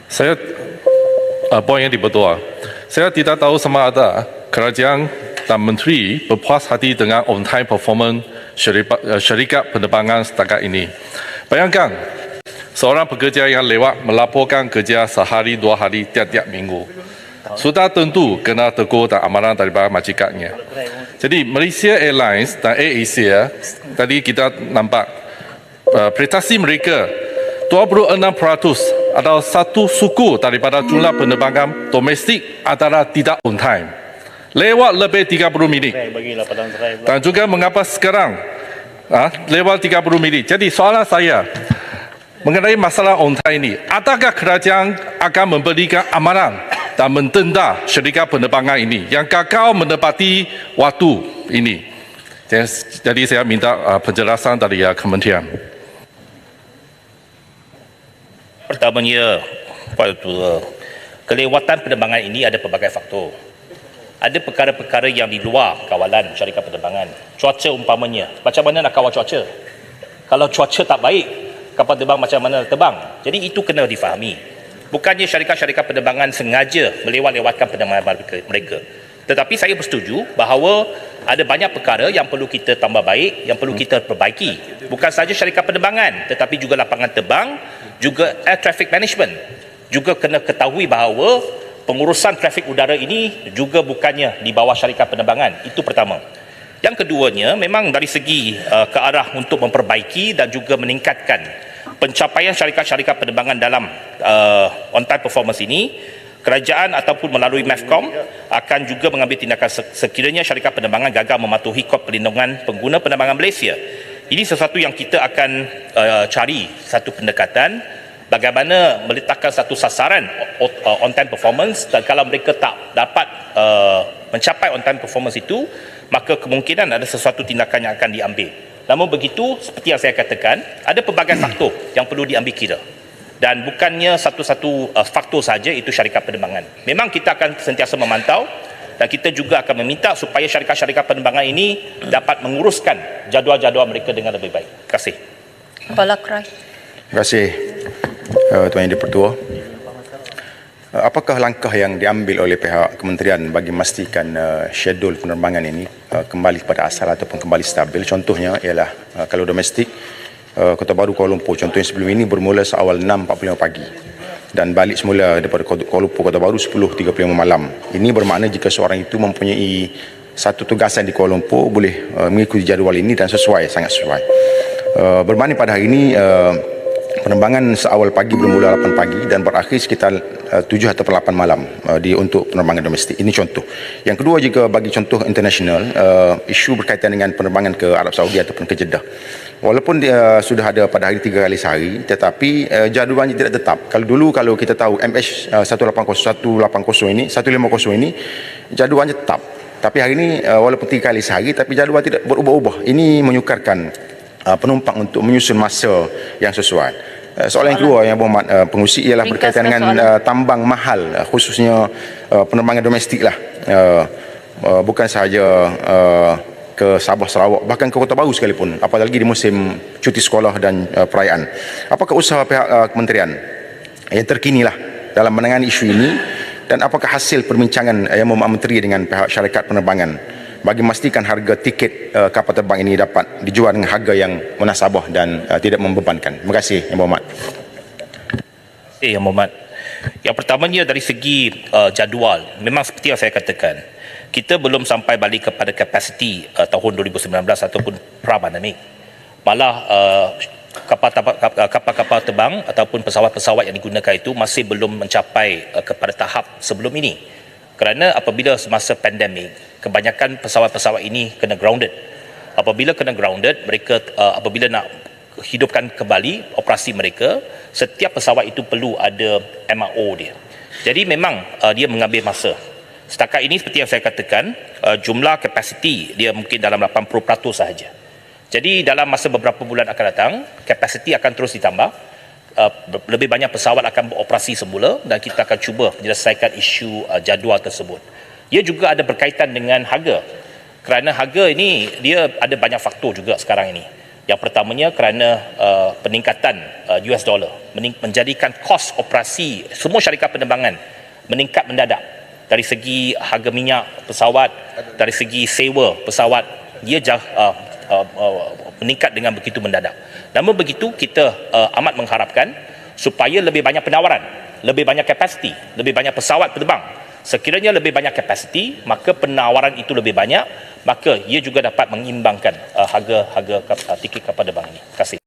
Saya poin yang dibetul. Saya tidak tahu sama ada kerajaan dan menteri berpuas hati dengan on-time performance syarikat penerbangan setakat ini. Bayangkan, seorang pekerja yang lewat melaporkan kerja sehari dua hari tiap-tiap minggu. Sudah tentu kena tegur dan amaran daripada majikatnya. Jadi Malaysia Airlines dan AirAsia tadi kita nampak prestasi mereka 26% atau satu suku daripada jumlah penerbangan domestik adalah tidak on time. Lewat lebih 30 minit. Dan juga mengapa sekarang lewat 30 minit. Jadi soalan saya mengenai masalah on time ini, adakah kerajaan akan memberikan amaran dan mendenda syarikat penerbangan ini yang gagal menepati waktu ini? Jadi saya minta penjelasan dari kementerian. Pertamanya, Pak Ketua, kelewatan penerbangan ini ada pelbagai faktor. Ada perkara-perkara yang di luar kawalan syarikat penerbangan. Cuaca umpamanya, macam mana nak kawal cuaca? Kalau cuaca tak baik, kapal terbang macam mana nak terbang? Jadi itu kena difahami. Bukannya syarikat-syarikat penerbangan sengaja melewat-lewatkan penerbangan mereka. Tetapi saya bersetuju bahawa ada banyak perkara yang perlu kita tambah baik, yang perlu kita perbaiki. Bukan sahaja syarikat penerbangan, tetapi juga lapangan terbang, juga air traffic management. Juga kena ketahui bahawa pengurusan trafik udara ini juga bukannya di bawah syarikat penerbangan. Itu pertama. Yang keduanya, memang dari segi ke arah untuk memperbaiki dan juga meningkatkan pencapaian syarikat-syarikat penerbangan dalam on-time performance ini, kerajaan ataupun melalui MEFCOM akan juga mengambil tindakan sekiranya syarikat penerbangan gagal mematuhi Kod Perlindungan Pengguna Penerbangan Malaysia. Ini sesuatu yang kita akan cari satu pendekatan bagaimana meletakkan satu sasaran on-time performance, dan kalau mereka tak dapat mencapai on-time performance itu, maka kemungkinan ada sesuatu tindakan yang akan diambil. Namun begitu, seperti yang saya katakan, ada pelbagai faktor yang perlu diambil kira. Dan bukannya satu-satu faktor saja itu syarikat penerbangan. Memang kita akan sentiasa memantau dan kita juga akan meminta supaya syarikat-syarikat penerbangan ini dapat menguruskan jadual-jadual mereka dengan lebih baik. Terima kasih. Kepala Kerai. Terima kasih Tuan Yang di-Pertua. Apakah langkah yang diambil oleh pihak kementerian bagi memastikan schedule penerbangan ini kembali kepada asal ataupun kembali stabil? Contohnya ialah kalau domestik, Kota Baru Kuala Lumpur contohnya sebelum ini bermula seawal 6.45 pagi dan balik semula daripada Kuala Lumpur Kota Baru 10.35 malam. Ini bermakna jika seorang itu mempunyai satu tugasan di Kuala Lumpur boleh mengikuti jadual ini dan sesuai, sangat sesuai. Berbanding pada hari ini, penerbangan seawal pagi bermula 8 pagi dan berakhir sekitar 7 atau 8 malam untuk penerbangan domestik. Ini contoh. Yang kedua, jika bagi contoh international, isu berkaitan dengan penerbangan ke Arab Saudi ataupun ke Jeddah. Walaupun dia sudah ada pada hari 3 kali sehari, tetapi jadualnya tidak tetap. Kalau kita tahu MH180 ini, 150 ini jadualnya tetap. Tapi hari ini walaupun 3 kali sehari, tapi jadual tidak berubah-ubah. Ini menyukarkan penumpang untuk menyusun masa yang sesuai. Soalan yang kedua yang berhormat pengurusi ialah berkaitan dengan tambang mahal, khususnya penerbangan domestik lah. Bukan sahaja ke Sabah Sarawak, bahkan ke Kota Baru sekalipun, apalagi di musim cuti sekolah dan perayaan. Apakah usaha pihak kementerian yang terkini lah dalam menangani isu ini, dan apakah hasil perbincangan yang Mohd Menteri dengan pihak syarikat penerbangan bagi memastikan harga tiket kapal terbang ini dapat dijual dengan harga yang munasabah dan tidak membebankan? Terima kasih Yang Berhormat. Yang Berhormat. Yang pertamanya dari segi jadual, memang seperti yang saya katakan, kita belum sampai balik kepada kapasiti tahun 2019 ataupun pra-pandemik. Malah kapal-kapal terbang ataupun pesawat-pesawat yang digunakan itu masih belum mencapai kepada tahap sebelum ini. Kerana apabila semasa pandemik, kebanyakan pesawat-pesawat ini kena grounded. Apabila kena grounded, mereka apabila nak hidupkan kembali operasi mereka, setiap pesawat itu perlu ada MRO dia. Jadi memang dia mengambil masa. Setakat ini seperti yang saya katakan, jumlah kapasiti dia mungkin dalam 80% sahaja. Jadi dalam masa beberapa bulan akan datang, kapasiti akan terus ditambah. Lebih banyak pesawat akan beroperasi semula dan kita akan cuba menyelesaikan isu jadual tersebut. Ia juga ada berkaitan dengan harga. Kerana harga ini dia ada banyak faktor juga sekarang ini. Yang pertamanya kerana peningkatan US dollar menjadikan kos operasi semua syarikat penerbangan meningkat mendadak. Dari segi harga minyak pesawat, dari segi sewa pesawat, dia meningkat dengan begitu mendadak. Namun begitu, kita amat mengharapkan supaya lebih banyak penawaran, lebih banyak kapasiti, lebih banyak pesawat terbang. Sekiranya lebih banyak kapasiti, maka penawaran itu lebih banyak, maka ia juga dapat mengimbangkan harga tiket kapal terbang ini. Terima kasih.